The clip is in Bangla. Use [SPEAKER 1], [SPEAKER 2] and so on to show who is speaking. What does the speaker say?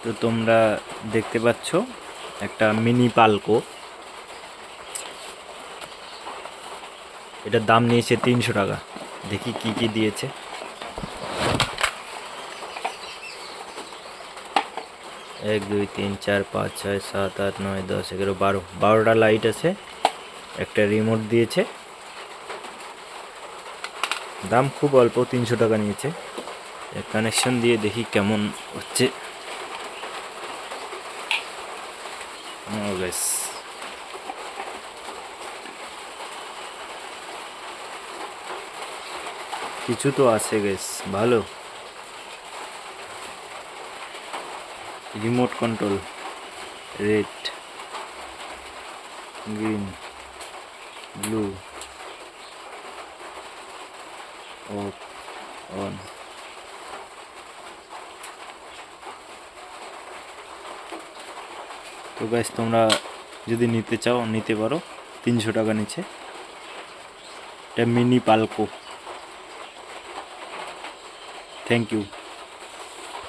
[SPEAKER 1] তো তোমরা দেখতে পাচ্ছ একটা মিনি পালকো, এটার দাম নিয়েছে 300 টাকা। দেখি কি কি দিয়েছে। এক দুই তিন চার পাঁচ ছয় সাত আট নয় 10 11 12টা লাইট আছে, একটা রিমোট দিয়েছে। দাম খুব অল্প, 300 টাকা নিয়েছে। কানেকশন দিয়ে দেখি কেমন হচ্ছে। গাইস, কিছু তো আছে গাইস, ভালো। Remote control, red, green, blue, of, on. তো গাইস, তোমরা যদি নিতে চাও নিতে পারো, 300 টাকা নিচে। এটা মিনি পালকো। Thank you.